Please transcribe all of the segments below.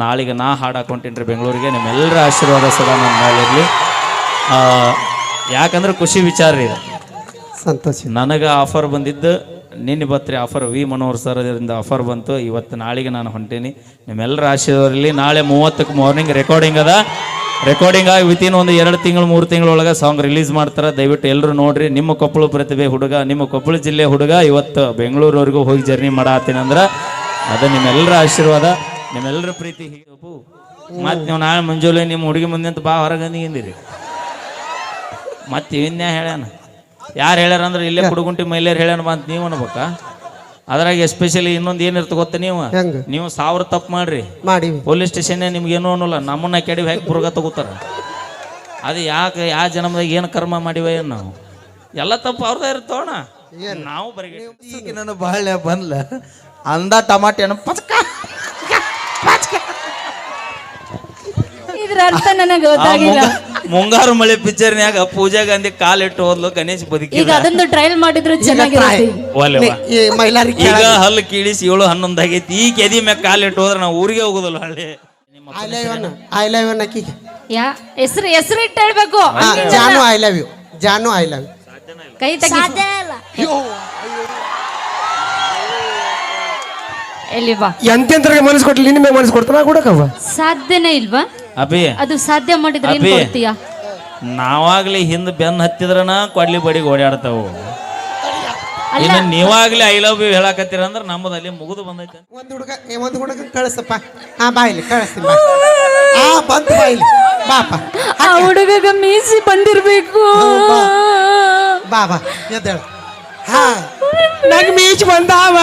ನಾಳೆಗೆ ನಾ ಹಾಡು ಹಾಕೊಂತೀನಿ ಬೆಂಗಳೂರಿಗೆ. ನಿಮ್ಮೆಲ್ಲರ ಆಶೀರ್ವಾದ ಸದಾ ನನ್ನ ಮೇಲಿರಲಿ. ಯಾಕಂದ್ರೆ ಖುಷಿ ವಿಚಾರ ರೀ ಇದು. ಸಂತೋಷ. ನನಗೆ ಆಫರ್ ಬಂದಿದ್ದು ನಿನ್ನೆ ಬತ್ರಿ ಆಫರ್ ವಿ ಮನೋಹರ್ ಸರ್ ಅದರಿಂದ ಆಫರ್ ಬಂತು. ಇವತ್ತು ನಾಳೆಗೆ ನಾನು ಹೊಂಟೀನಿ. ನಿಮ್ಮೆಲ್ಲರ ಆಶೀರ್ವಾದ ಇರಲಿ. ನಾಳೆ 30ಕ್ಕೆ ಮಾರ್ನಿಂಗ್ ರೆಕಾರ್ಡಿಂಗ್ ಅದ. ರೆಕಾರ್ಡಿಂಗ್ ಆಗಿ ವಿತಿನ್ ಒಂದು 2 ತಿಂಗಳು 3 ತಿಂಗಳೊಳಗೆ ಸಾಂಗ್ ರಿಲೀಸ್ ಮಾಡ್ತಾರೆ. ದಯವಿಟ್ಟು ಎಲ್ಲರೂ ನೋಡ್ರಿ. ನಿಮ್ಮ ಕೊಪ್ಪಳ ಪ್ರತಿಭೆ ಹುಡುಗ, ನಿಮ್ಮ ಕೊಪ್ಪಳ ಜಿಲ್ಲೆ ಹುಡುಗ ಇವತ್ತು ಬೆಂಗಳೂರವರೆಗೂ ಹೋಗಿ ಜರ್ನಿ ಮಾಡತ್ತೀನಿ ಅಂದ್ರೆ ಅದು ನಿಮ್ಮೆಲ್ಲರ ಆಶೀರ್ವಾದ, ನಿಮ್ಮೆಲ್ಲರ ಪ್ರೀತಿ. ಮತ್ತೆ ನೀವು ನಾಳೆ ಮುಂಜಾನೆ ನಿಮ್ಮ ಹುಡುಗಿ ಮುಂದೆ ಅಂತ ಬಾ ಹೊರಗಂದಿರಿ. ಮತ್ತೆ ಇನ್ಯಾ ಹೇಳ್ಯಾನ, ಯಾರು ಹೇಳ್ಯಾರ ಅಂದ್ರೆ ಇಲ್ಲೇ ಕುಡುಗುಂಟಿ ಮೈಲೇರು ಹೇಳ್ಯಾನ ಬಂತ ನೀವು ಅನ್ಬೇಕಾ? ಅದ್ರಾಗ ಎಸ್ಪೆಷಲಿ ಇನ್ನೊಂದು ಏನಿರ್ತ ಗೊತ್ತ, ನೀವು 1000 ತಪ್ಪು ಮಾಡ್ರಿ ಪೊಲೀಸ್ ಸ್ಟೇಷನ್ ನಿಮ್ಗೆ ಏನೂ ಅನ್ನೋಲ್ಲ. ನಮ್ಮನ್ನ ಕೆಡವಿ ಹಾಕಿ ಪುರ್ಗ ತಗೋತಾರ. ಅದು ಯಾಕೆ ಯಾವ ಜನ್ಮದಾಗ ಏನು ಕರ್ಮ ಮಾಡಿವ ಏನು ನಾವು ಎಲ್ಲ ತಪ್ಪು ಅವ್ರದ ಇರ್ತೋಣ. ನಾವು ಬರೀ ನಾನು ಬಾಳೆ ಬಂದ್ಲ ಅಂದ ಟಮಾಟೆ ಹಣ್ಣು ಪಚಕ ಇದ್ರ ಅರ್ಥ ನನಗೆ ಗೊತ್ತಾಗಿಲ್ಲ. ಮುಂಗಾರು ಮಳೆ ಪಿಕ್ಚರ್ನ್ಯಾಗ ಪೂಜಾ ಗಾಂಧಿ ಕಾಲಿಟ್ಟು ಹೋದ್ಲು, ಗಣೇಶ್ ಬದುಕಿ. ಈಗ ಅದೊಂದು ಟ್ರಯಲ್ ಮಾಡಿದ್ರೆ ಚೆನ್ನಾಗಿರುತ್ತೆ. ಈಗ ಹಲ್ಲು ಕೀಳಿಸಿ 7-11 ಆಗೈತಿ. ಈ ಕೆದಿ ಮ್ಯಾಗ ಕಾಲಿಟ್ಟು ಹೋದ್ರೆ ನಾವು ಊರಿಗೆ ಹೋಗುದಿಲ್ಲ. ಹಳ್ಳಿ ಹೆಸರು ಇಟ್ಟು ಹೇಳ್ಬೇಕು. ಜಾನು ಐ ಲವ್ ಯು, ಜಾನು ಐ ಲವ್ ಯು. ಕೈ ತೆಗಿ. ಎಲ್ಲಿ ಬಾ. ಎಂತೆಂತರಿಗೆ ಮನಸ್ಸು ಕೊಟ್ಲಿ, ನಿನ್ನ ಮೇಲೆ ಮನಸ್ಸು ಕೊಡ್ತಾನ ಕೊಡಕವ ಸಾಧ್ಯನೇ ಇಲ್ವಾ? ಅಭಿ ಅದು ಸಾಧ್ಯ ಮಾಡಿದ್ರೆ ಏನ್ ಕೊಡ್ತೀಯ? ನಾವಾಗ್ಲಿ ಹಿಂದ್ ಬೆನ್ ಹತ್ತಿದ್ರನ ಕೊಡ್ಲಿ ಬಡಿಗೆ ಓಡಾಡ್ತಾವು. ಇನ್ನು ನೀವಾಗ್ಲಿ ಐ ಲವ್ ಯು ಹೇಳಕತ್ತೀರ ಅಂದ್ರೆ ನಮ್ಮದು ಅಲ್ಲಿ ಮುಗಿದು ಬಂದೈತೆ. ಒಂದು ಹುಡುಗ ಕಳಿಸಪ್ಪ. ಬಾಯಿಲಿ ಕಳಿಸ್ತೀನಿ. ಬಂತು ಬಾಯಿಲಿ ಬಾಪ. ಆ ಹುಡುಗ ಮೀಸಿ ಬಂದಿರ್ಬೇಕು. ಬಾ ಬಾ ಎದ್ದೇಳ. ನಂಗೆ ಮೀಸಿ ಬಂದಾವ.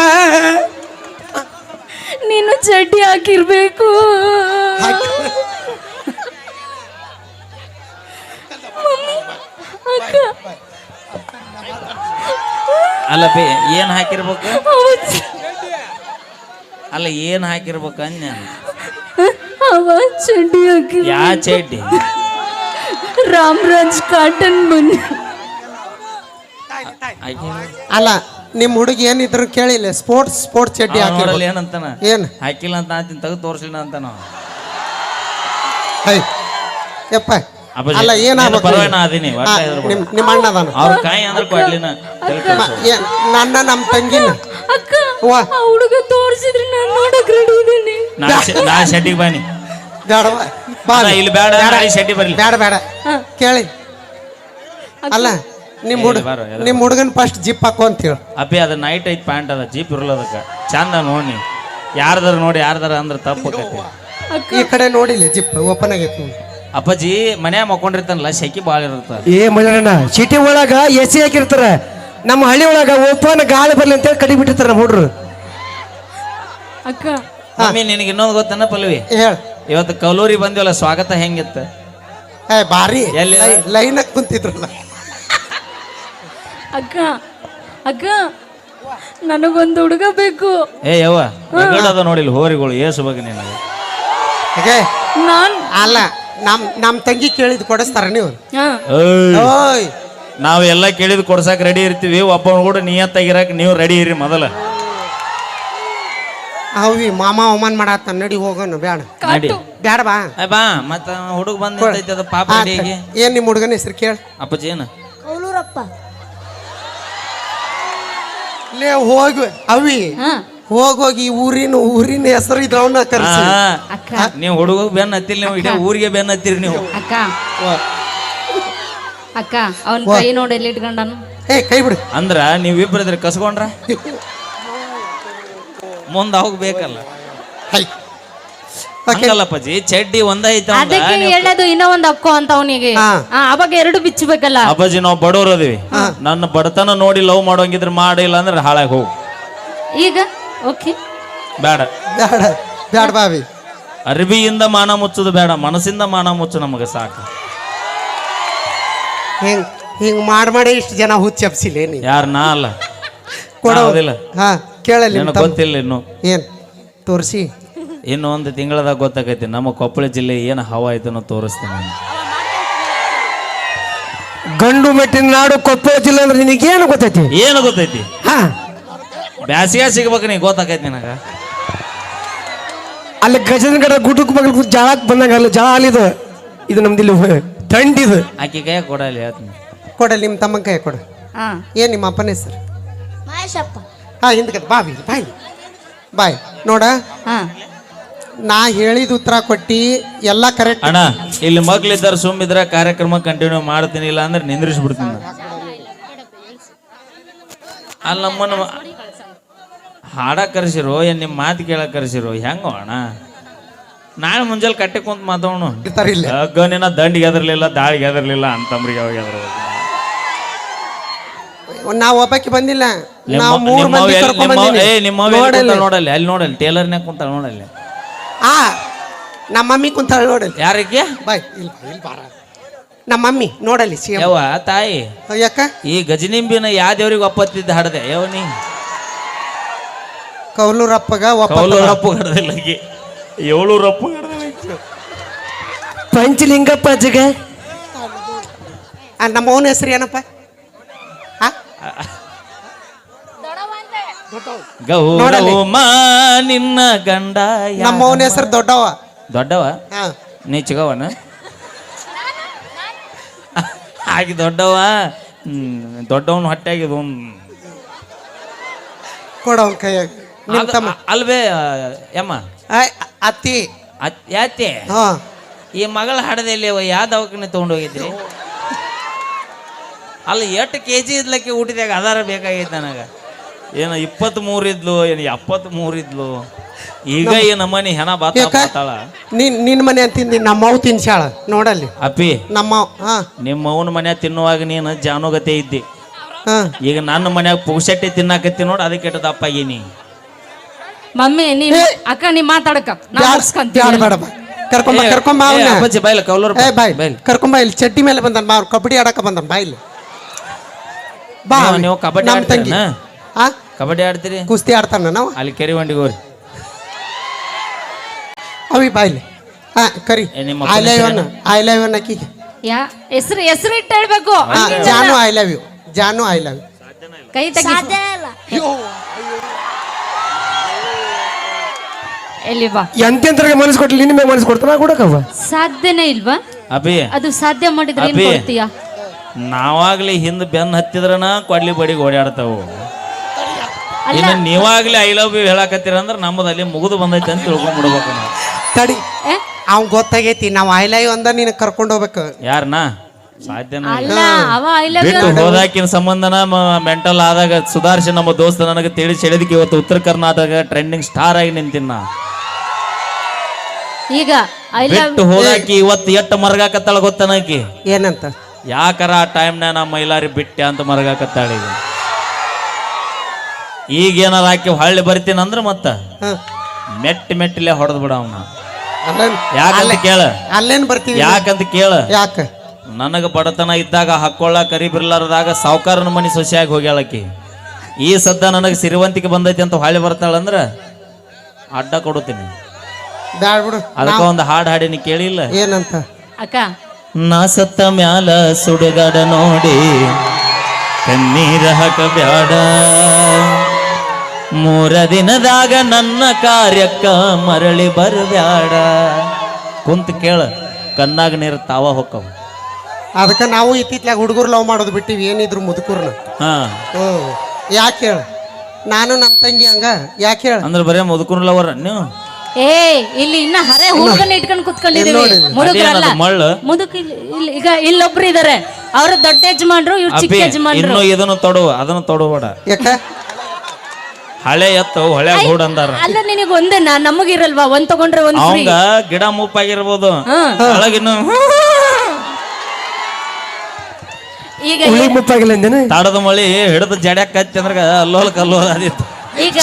ನೀನು ಚಡ್ಡಿ ಹಾಕಿರ್ಬೇಕು. ಅಲ್ಲ ಬೇ ಏನ್ ಹಾಕಿರ್ಬೇಕು? ಅಲ್ಲ ಏನ್ ಹಾಕಿರ್ಬೇಕು ಅನ್ಯ? ಚಡ್ಡಿ ಹಾಕಿ. ಯಾ ಚಡ್ಡಿ? ರಾಮರಾಜ್ ಕಾಟನ್ ಬನ್ನಿ. ಅಲ್ಲ ನಿಮ್ ಹುಡುಗಿ ಏನಿದ್ರು ಕೇಳಿಲ್ಲ. ಸ್ಪೋರ್ಟ್ಸ್ ಚಡ್ಡಿ ಹಾಕಿರಲ್ಲ ಏನಂತಾನ? ಏನ್ ಹಾಕಿಲ್ಲ ಅಂತ ಅಂತೀನಿ, ತೆಗೆದು ತೋರಿಸಲಿಲ್ಲ ಅಂತ ನಾವು. ಯಪ್ಪ ಅಲ್ಲ ಏನಾಗ್ಬೇಕು? ನಿಮ್ಮ ಅಣ್ಣ ಅದಾನ, ಅವ್ರ ಕಾಯಿ ಅಂದ್ರೆ ಕೊಡ್ಲಿನ ನನ್ನ ನಮ್ಮ ತಂಗಿನ ಹುಡುಗ ತೋರಿಸಿದ್ರೆ ನಾನು ನೋಡಕ್ ರೆಡಿ ಇದ್ದೀನಿ. ನಾ ಶೆಟ್ಟಿಗೆ ಬಾನಿ. ಇಲ್ಲಿ ಬೇಡ, ಶೆಟ್ಟಿ ಬರ್ಲಿ. ಬೇಡ ಕೇಳಿ. ಅಲ್ಲ ನಿಮ್ಮ ಹುಡುಗನ್ ಫಸ್ಟ್ ಜಿಪ್ ಹಾಕೋ ಅಂತ ಹೇಳಿ. ಅಪ್ಪಿ ಅದು ನೈಟ್ ಐತ್ ಪ್ಯಾಂಟ್ ಅದ, ಜೀಪ್ ಇರಲ್ಲ ಅದಕ್ಕೆ. ಚಂದ ನೋಡಿ ಯಾರ್ದಾರ ನೋಡಿ ಯಾರ್ದಾರ ಅಂದ್ರೆ ತಪ್ಪು. ಈ ಕಡೆ ನೋಡಿಲ್ಲ, ಜಿಪ್ ಓಪನ್ ಆಗೈತಿ. ಅಪ್ಪಾಜಿ ಮನ್ಯಾಗ ಮಕ್ಕೊಂಡಿರ್ತಾನಲ್ಲ, ಶೆಕಿ ಭಾಳ ಇರ್ತ. ಮಜಣ್ಣ ಸಿಟಿ ಒಳಗ ಎಸಿ ಹಾಕಿರ್ತಾರ. ನಮ್ಮ ಹಳ್ಳಿ ಒಳಗ ಓಪನ್ ಗಾಳಿ ಬರ್ಲಿ ಅಂತ ಕಡಿ ಬಿಟ್ಟಿರ್ತಾರ ನಮ್ಮ ಹುಡ್ರು. ಅಕ್ಕ ಮಮ್ಮಿ ನಿನಗೆ ಇನ್ನೊಂದು ಗೊತ್ತನ ಪಲ್ವಿ? ಇವತ್ತು ಕಲೂರಿ ಬಂದಿವಲ್ಲ, ಸ್ವಾಗತ ಹೆಂಗಿತ್ತ? ಬಾರಿ ಲೈನ್ ಕುಂತಿದ್ರಲ್ಲ. ಅಕ್ಕ ನನಗೊಂದು ಹುಡುಗ ಬೇಕು. ಯವ್ವ ಅದ ನೋಡಿಲ್ಲ ಹೋರಿಗಳು ಏಸು ಬಗ್ಗೆ ನಿನಗೆ. ಅಲ್ಲ ನಮ್ ತಂಗಿ ಕೇಳಿದ್ ಕೊಡಿಸ್ತಾರ ನೀವು? ನಾವ್ ಎಲ್ಲ ಕೇಳಿದ್ ಕೊಡ್ಸಾಕ್ ರೆಡಿ ಇರ್ತೀವಿ. ಒಬ್ಬನ ಕೂಡ ನಿಯತ್ತಾಗಿರಾಕ್ ನೀವು ರೆಡಿ ಇರಿ ಮೊದಲ. ಅವಿ ಮಾಮ ಅವಮಾನ ಮಾಡತ್ತ, ನಡಿ ಹೋಗೋಣ. ಬೇಡ ನಡಿ, ಬೇಡ ಬಾ ಬಾ. ಮತ್ತ ಹುಡುಗ ಬಂದೈತಿ ಅದ ಪಾಪ. ಏನ್ ನಿಮ್ ಹುಡುಗನ ಹೆಸರು ಕೇಳ? ಅಪ್ಪಾಜಿ ಏನ? ಕೌಲೂರಪ್ಪ. ಲೇ ಹೋಗಿ ಅವಿ ಹೋಗೋಗಿ ಊರಿನ ಹೆಸರು ಇದ್ರವನ್ನ ಕರ್ಸಿ. ನೀವು ಹುಡುಗ ಬೆನ್ ಹತ್ತಿಲ್ಲ, ನೀವು ಇಡೀ ಊರಿಗೆ ಬೆನ್ ಹತ್ತಿರಿ ನೀವು. ಅಕ್ಕ ಅವನ್ ಕೈ ನೋಡಿ ಎಲ್ಲಿ ಇಟ್ಕೊಂಡನು? ಕೈ ಬಿಡು ಅಂದ್ರ ನೀವಿಬ್ರಿದ್ರೆ ಕಸ್ಕೊಂಡ್ರ ಮುಂದ ಹೋಗ್ಬೇಕಲ್ಲ. ಹಂಗಲ್ಲಪ್ಪಾಜಿ, ಚಡ್ಡಿ ಒಂದೈತ ಅದಕ್ಕೆ ಹೇಳೋದು ಇನ್ನೂ ಒಂದು ಅಕ್ಕೋ ಅಂತ ಅವನಿಗೆ. ಅವಾಗ 2 ಬಿಚ್ಚಬೇಕಲ್ಲ. ಅಪ್ಪಾಜಿ ನಾವು ಬಡವ್ರು ಅದೀವಿ. ನನ್ನ ಬಡತನ ನೋಡಿ ಲವ್ ಮಾಡೋಂಗಿದ್ರೆ ಮಾಡಿಲ್ಲ ಅಂದ್ರೆ ಹಾಳಾಗಿ ಹೋಗು. ಈಗ ಓಕೆ ಬೇಡ ಬಾವಿ. ಅರ್ಬಿಯಿಂದ ಮಾನ ಮುಚ್ಚುದು ಬೇಡ, ಮನಸ್ಸಿಂದ ಮಾನ ಮುಚ್ಚು ನಮಗೆ ಸಾಕು. ಹಿಂಗ್ ಮಾಡಿ ಇಷ್ಟು ಜನ ಹುಚ್ಚಪ್ಸಿಲ್ಲ. ಯಾರು ನಾ ಅಲ್ಲ ಕೊಡೋದಿಲ್ಲ. ಕೇಳಲಿ ಗೊತ್ತಿಲ್ಲ ಇನ್ನು. ಏನ್ ತೋರಿಸಿ? ಇನ್ನು 1 ತಿಂಗಳದಾಗ ಗೊತ್ತಾಗೈತಿ ನಮ್ಮ ಕೊಪ್ಪಳ ಜಿಲ್ಲೆ ಏನು ಹವಾ ಐತನೋ ತೋರಿಸ್ತೀನಿ. ಗಂಡು ಮೆಟ್ಟಿನ ನಾಡು ಕೊಪ್ಪಳ ಜಿಲ್ಲೆ ಅಂದ್ರೆ ನಿನಗೇನು ಗೊತ್ತೈತಿ? ಏನು ಗೊತ್ತೈತಿ? ಬ್ಯಾಸಿಗೆ ಸಿಗ್ಬೇಕು ನೀ, ಗೊತ್ತಾಗೈತಿ ನಿನಗ. ಅಲ್ಲಿ ಗಜೇಂದ್ರಗಡ ಗುಡ್ಡಕ್ಕೆ ಮಗಲ್ ಜಾಳಕ್ಕೆ ಬಂದಂಗ ಅಲ್ಲ ಜಾಳ ಅಲ್ಲಿದು ಇದು ನಮ್ದಿಲ್ಲಿ ಥಂಡಿದು ಆಕೆ ಕೈ ಕೊಡಲಿ ಹೇಳ್ತೀನಿ. ಕೊಡಲಿ ನಿಮ್ಮ ತಮ್ಮನ ಕೈ ಕೊಡು. ಹಾ ಏನ್ ನಿಮ್ಮ ಅಪ್ಪನ ಹೆಸರು? ಮಹೇಶಪ್ಪ. ಹಾ ಹಿಂದಕ್ಕೆ ಬಾವಿ ಬಾಯ್ ಬಾಯ್ ನೋಡ, ಹಾ ನಾ ಹೇಳಿದ ಉತ್ತರ ಕೊಟ್ಟಿ ಎಲ್ಲ ಕರೆಕ್ಟ್. ಅಣ್ಣ ಇಲ್ಲಿ ಮಕ್ಳಿದ್ದಾರೆ ಸುಮ್ಮಿದ್ರೆ ಕಾರ್ಯಕ್ರಮ ಕಂಟಿನ್ಯೂ ಮಾಡ್ತೀನಿ, ಇಲ್ಲ ಅಂದ್ರೆ ನಿಂದ್ರಿಸ್ಬಿಡ್ತೀನಿ ನಾನು. ಅಲ್ಲಿ ನಮ್ಮನ್ನು ಹಾಡ ಕರೆಸಿರೋ ಏನ್ ನಿಮ್ಮ ಮಾತು ಕೇಳಕ್ ಕರೆಸಿರೋ ಹೆಂಗೋ ಅಣ್ಣ? ನಾಳೆ ಮುಂಜಾನೆ ಕಟ್ಟೆ ಕುಂತ ಮಾತಾಡೋಣ. ಇಲ್ಲ ನಿನ್ನ ದಂಡಿಗೆ ಎದರ್ಲಿಲ್ಲ, ದಾಳಿಗೆ ಎದರ್ಲಿಲ್ಲ ಅಂತಂಬ್ರಿಗೆ ಅವಾಗ ಎದರ್ಬೇಕು. ನಾವು ಒಬ್ಬಕ್ಕೆ ಬಂದಿಲ್ಲ, ನಾವು ಮೂರು ಮಂದಿ ಕರ್ಕೊಂಡ್ ಬಂದೀನಿ. ನೋಡಲ್ಲಿ ಅಲ್ಲಿ ನೋಡಲ್ಲಿ ಟೇಲರ್ನ್ಯಾಗ ಕುಂತಾಳ ನೋಡಲ್ಲಿ. ಆ ನಮ್ಮ ಮಮ್ಮಿ ಕುಂತಾಳ ನೋಡಲ್ಲಿ. ಯಾರಿಗೆ ಬಾಯ್ ಇಲ್ಲಿ ಇಲ್ಲಿ ಬಾರ. ನಮ್ಮ ಮಮ್ಮಿ ನೋಡಲ್ಲಿ ಸಿಎಂ. ಯವ್ವ ತಾಯಿ, ಯಾಕ ಈ ಗಜನಿಂಬಿನ ಯಾವ ದೇವ್ರಿಗೆ ಒಪ್ಪತ್ತಿದ್ದ ಹಡದೆ ಯಾವ ನೀ ಕೌಲೂರಪ್ಪಗ ಕೌಲೂರಪ್ಪ ಹಡದಿಲ್ಲ, 7 ರಪ್ಪ ಪಂಚಲಿಂಗಪ್ಪ ಅಜ್ಜಗ. ನಮ್ಮ ಅವನ ಹೆಸರು ಏನಪ್ಪ? ಗೌರವಮ್ಮ ನಿನ್ನ ಗಂಡ. ನಮ್ಮ ಅವನ ಹೆಸರು ದೊಡ್ಡವ. ದೊಡ್ಡವ ನೀ ಚಿಗವನ ಆಗಿ ದೊಡ್ಡವ. ದೊಡ್ಡವನ್ ಹೊಟ್ಟೆಗಿದ ಕೊಡವನ್ ಕೈಯಾಗ. ಅಲ್ವೇ ಯಮ್ಮ ಅತ್ತಿ ಯಾತೆ ಹಾ ಈ ಮಗಳ ಹಡದಲ್ಲಿ ಯಾವ ದವಾಖಾನೆ ತಗೊಂಡು ಹೋಗಿದ್ರಿ? ಅಲ್ಲಿ 8 kg ಇದ್ಲಕ್ಕೆ ಊಟದಾಗ ಆಧಾರ ಬೇಕಾಗೈತೆ ನನಗೆ. ಏನು 23 ಇದ್ಲು, ಏನು 73 ಇದ್ಲು. ಈಗ ಈ ನಮ್ಮನಿ ಹೆಣ ಬಾತಾಳ. ನಿನ್ನ ಮನೆ ತಿಂದಿ ನಮ್ಮ ಅವ್ ತಿನ್ಸಾಳ ನೋಡಲ್ಲಿ. ಅಪ್ಪಿ ನಮ್ಮ ನಿಮ್ಮ ಅವನ ಮನೆ ತಿನ್ನುವಾಗ ನೀನು ಜಾನುಗತೆ ಇದ್ದಿ. ಹಾ ಈಗ ನನ್ನ ಮನ್ಯಾಗ ಪುಗ್ಸಟ್ಟೆ ತಿನ್ನಾಕತ್ತಿ ನೋಡು, ಅದಕ್ಕೆ ದಪ್ಪಾಗೀನಿ. ಮಮ್ಮಿ ನೀ ಅಕ್ಕ ನೀ ಮಾತಾಡಕ ಕರ್ಕೊಂಬ ಕರ್ಕೊಂಬ ಅವನ್ನ. ಅಪ್ಪಾಜಿ ಬಾಯ್ಲ ಕೌಲೂರ್ ಬಾಯ್ ಕರ್ಕೊಂಬ. ಇಲ್ಲಿ ಚಡ್ಡಿ ಮೇಲೆ ಬಂದನ್ ಬಾ, ಅವ್ರು ಕಬಡ್ಡಿ ಆಡಕ ಬಂದನ್ ಬಾಯ್ಲಿ ಬಾ. ನೀವು ಕಬಡ್ಡಿ ನಮ್ಮ ತಂಗಿ ಕಬಡ್ಡಿ ಆಡ್ತೀರಿ? ಕುಸ್ತಿ ಆಡ್ತಾನ ನಾವು ಅಲ್ಲಿ ಕೆರಿ ಬಂಡಿಗೆ ಹೋಗ್ರಿ. ಅವಿ ಬಾಯ್ಲಿ ಹಾ ಕರಿ. I love you I love you Akki. ಯಾ ಹೆಸರು ಹೆಸರು ಇಟ್ಟು ಹೇಳ್ಬೇಕು. ಜಾನು ಐ ಲವ್ ಯು, ಜಾನು ಐ ಲವ್ ಯು. ಕೈ ತೆಗಿ. ಎಲ್ಲಿ ಬಾ. ಎಂತೆಂತರಿಗೆ ಮನಸ್ಸು ಕೊಟ್ಲಿ, ನಿನ್ನ ಮೇಲೆ ಮನಸ್ಸು ಕೊಡ್ತಾನ ಕೊಡಕವ್ವ? ಸಾಧ್ಯನೇ ಇಲ್ವಾ? ಅಭಿ ಅದು ಸಾಧ್ಯ ಮಾಡಿದ್ರೆ ಏನ್ ಕೊಡ್ತೀಯ? ನಾವಾಗ್ಲಿ ಹಿಂದ್ ಬೆನ್ ಹತ್ತಿದ್ರನ ಕೊಡ್ಲಿ ಬಡಿಗೆ ಓಡಾಡ್ತಾವು. ಇನ್ನು ನೀವಾಗ್ಲಿ ಐ ಲವ್ ಯು ಹೇಳಕತ್ತೀರ ಅಂದ್ರೆ ನಮ್ಮದು ಅಲ್ಲಿ ಮುಗಿದು ಬಂದೈತೆ ಅಂತ ತಿಳ್ಕೊಂಡ್ಬಿಡ್ಬೇಕು ನಾವು. ತಡಿ ಅವ್ನ್ ಗೊತ್ತಾಗೈತಿ, ನಾವು ಐ ಲವ್ ಯು ಅಂದ ನೀನು ಕರ್ಕೊಂಡು ಹೋಗ್ಬೇಕು. ಯಾರನಾ? ಸಾಧ್ಯನ ಅಲ್ಲ ಅವ ಐ ಲವ್ ಯು ಬಿಟ್ಟು ಹೋದಾಕಿನ ಸಂಬಂಧನ ಮೆಂಟಲ್ ಆದಾಗ ಸುಧಾರಿಸಿ ನಮ್ಮ ದೋಸ್ತ ನನಗೆ ತಿಳಿಸಿ ಹೇಳಿದಕ್ಕೆ ಇವತ್ತು ಉತ್ತರ ಕರ್ನಾಟಕ ಟ್ರೆಂಡಿಂಗ್ ಸ್ಟಾರ್ ಆಗಿ ನಿಂತಿನ. ಈಗ ಬಿಟ್ಟು ಹೋದಾಕಿ ಇವತ್ತು ಎಟ್ಟು ಮರಗಾಕತ್ತಾಳ ಗೊತ್ತನಕಿ? ಏನಂತ? ಯಾಕಾರ ಆ ಟೈಮ್ನ ನಾ ಮೈಲಾರಿ ಬಿಟ್ಟೆ ಅಂತ ಮರಗಾಕತ್ತಾಳ. ಈಗ ಏನಾರ ಹಾಕಿ ಹೊಳ್ಳಿ ಬರ್ತೀನಿ ಅಂದ್ರೆ ಮತ್ತ ಮೆಟ್ಟಿಲೆ ಹೊಡೆದ್ ಬಿಡ ಅವನ. ಯಾಕಂತ ಕೇಳ, ಅಲ್ಲೇನ್ ಬರ್ತೀವಿ? ಯಾಕಂತ ಕೇಳ, ಯಾಕ ನನಗ ಬಡತನ ಇದ್ದಾಗ ಹಾಕೊಳ್ಳ ಕರಿಬಿರ್ಲಾರದಾಗ ಸಾವುಕಾರನ ಮನಿ ಸೊಸೆಯಾಗಿ ಹೋಗ್ಯಾಳಕಿ. ಈ ಸದ್ದ ನನಗೆ ಸಿರಿವಂತಿಕೆ ಬಂದೈತಿ ಅಂತ ಹೊಳ್ಳಿ ಬರ್ತಾಳಂದ್ರ ಅಡ್ಡ ಕೊಡುತ್ತೀನಿ. ಬ್ಯಾಡ ಬಿಡು. ಅದಕ್ಕ ಒಂದು ಹಾಡು ಹಾಡಿನಿ ಕೇಳಿಲ್ಲ? ಏನಂತ? ಅಕ್ಕ ನಾ ಸತ್ತ ಮ್ಯಾಲ ಸುಡುಗಾಡ ನೋಡಿ ಕಣ್ಣೀರ ಹಾಕ ಬ್ಯಾಡ, 3 ದಿನದಾಗ ನನ್ನ ಕಾರ್ಯಕ್ಕ ಮರಳಿ ಬರಬ್ಯಾಡ. ಕುಂತ ಕೇಳ, ಕಣ್ಣಾಗ ನೀರು ತಾವ ಹೊಕ್ಕವ. ಅದಕ್ಕೆ ನಾವು ಇತ್ತಿತ್ಲಾಗ ಹುಡುಗರು ಲವ್ ಮಾಡೋದು ಬಿಟ್ಟಿವಿ, ಏನಿದ್ರು ಮುದುಕರ್ನ. ಯಾಕೆ ಹೇಳ? ನಾನು ನಮ್ಮ ತಂಗಿ ಹಂಗ ಯಾಕೆ ಹೇಳ? ಅಂದ್ರೆ ಬರೇ ಮುದುಕರ್ಲವರ ನೀವು. ಏ ಇಲ್ಲಿ ಇನ್ನ ಹರೆ ಹುಡುಗನ ಇಟ್ಕೊಂಡು ಕುತ್ಕೊಂಡಿದೀವಿ. ಮುದುಕರಲ್ಲ, ಮುದುಕ ಈಗ ಇಲ್ಲೊಬ್ರು ಇದಾರೆ, ಅವ್ರ ದೊಡ್ಡ ಯಜಮಾನ್ರು, ಇವ್ರು ಚಿಕ್ಕ ಯಜಮಾನ್ರು. ಇನ್ನು ಇದನ್ನು ತೊಡುವ ಅದನ್ನು ತೊಡಬೇಡ. ಯಾಕ? ಹಳೆ ಎತ್ತು ಹೊಳೆ ಗೂಡ್ ಅಂದಾರ. ಅಲ್ಲ ನಿನಗೆ ಒಂದೇನಾ? ನಮಗಿರಲ್ವಾ? ಒಂದ್ ತಗೊಂಡ್ರೆ ಒಂದ್ ಫ್ರೀ. ಅವಂಗ ಗಿಡ ಮುಪ್ಪಾಗಿರ್ಬೋದು, ಒಳಗಿನ್ನು ಈಗ ತಾಡದ ಮಳಿ ಹಿಡಿದು ಜಡ್ಯಾಕ ಹಚ್ಚಿ ಅಂದ್ರ ಅಲ್ಲೋಲ್ ಕಲ್ಲೋಲ್ ಆದಿತ್ತು. ಈಗ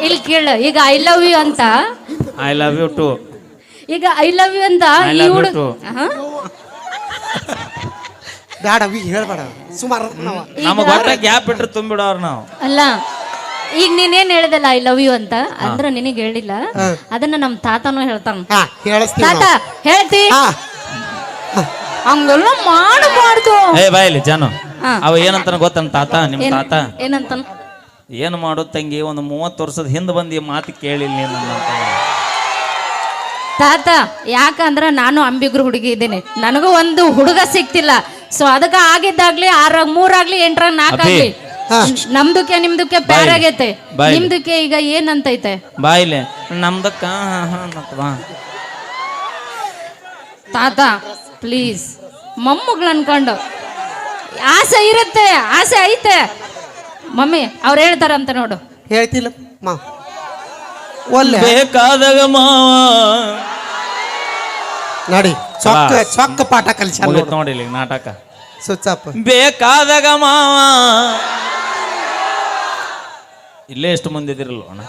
ಇಲ್ಲಿ ಕೇಳ, ಈಗ ಐ ಲವ್ ಯು ಅಂತ, ಐ ಲವ್ ಯು ಟು. ಈಗ ಐ ಲವ್ ಯು ಅಂತ ಈ ಹುಡುಗ ಬ್ಯಾಡ ಹೇಳ್ಬೇಡ ಸುಮಾರು. ನಮಗ ಒಟ್ಟ ಗ್ಯಾಪ್ ಇಟ್ರೆ ತುಂಬಿಡೋರ್ ನಾವು. ಅಲ್ಲ ಈಗ ನೀನೇನ್ ಹೇಳ್ದಲ್ಲ ಐ ಲವ್ ಯು ಅಂತ, ಅಂದ್ರ ನಿನಗೆ ಹೇಳಿಲ್ಲ, ಅದನ್ನ ನಮ್ ತಾತನೂ ಹೇಳ್ತಾನ. ತಾತ ಹೇಳ್ತಿ ಹಂಗೆಲ್ಲ ಮಾಡಬಾರ್ದು. ಏ ಬಾಯಲ್ಲಿ ಜಾನು, ಅವ ಏನಂತಾನ ಗೊತ್ತನ ತಾತ? ನಿಮ್ ತಾತ ಏನಂತಾನ? ಏನು ಮಾಡೋ ತಂಗಿ, ಒಂದು 30 ವರ್ಷದ ಹಿಂದೆ ಬಂದು ಈ ಮಾತು ಕೇಳಿಲ್ಲ ನೀನು. ತಾತ ಯಾಕಂದ್ರ ನಾನು ಅಂಬಿಗ್ರು ಹುಡುಗಿ ಇದ್ದೀನಿ, ನನಗೂ ಒಂದು ಹುಡುಗ ಸಿಕ್ತಿಲ್ಲ. ಸೊ ಅದಕ್ಕ ಆಗಿದ್ದಾಗ್ಲಿ 6 3 ಆಗ್ಲಿ 8 4 ಆಗ್ಲಿ ನಮ್ದಕ್ಕೆ ನಿಮ್ದಕ್ಕೆ ಪ್ಯಾರ್ ಆಗೈತೆ. ನಿಮ್ದಕ್ಕೆ ಈಗ ಏನಂತೈತೆ ಬಾಯಿಲೆ ನಮ್ದಕ್ಕ ತಾತ ಪ್ಲೀಸ್ ಮೊಮ್ಮಗಳು ಅನ್ಕೊಂಡು ಆಸೆ ಇರುತ್ತೆ, ಆಸೆ ಐತೆ ಮಮ್ಮಿ ಅವ್ರು ಹೇಳ್ತಾರಂತ ನೋಡು. ಹೇಳ್ತಿಲ್ಲ ಮಾ ಒಲ್ಲೆ ಬೇಕಾದಾಗ ಮಾವ ನೋಡಿ ಚೊಕ್ಕ ಪಾಠ ಕಲಿಸ ನೋಡಿ ಇಲ್ಲಿ ನಾಟಕ ಸುಚ್ಚಪ್ಪ. ಬೇಕಾದಾಗ ಮಾವ ಇಲ್ಲೇ ಎಷ್ಟು ಮಂದಿ ಇದಿರಲ್ಲ ಅಣ್ಣ,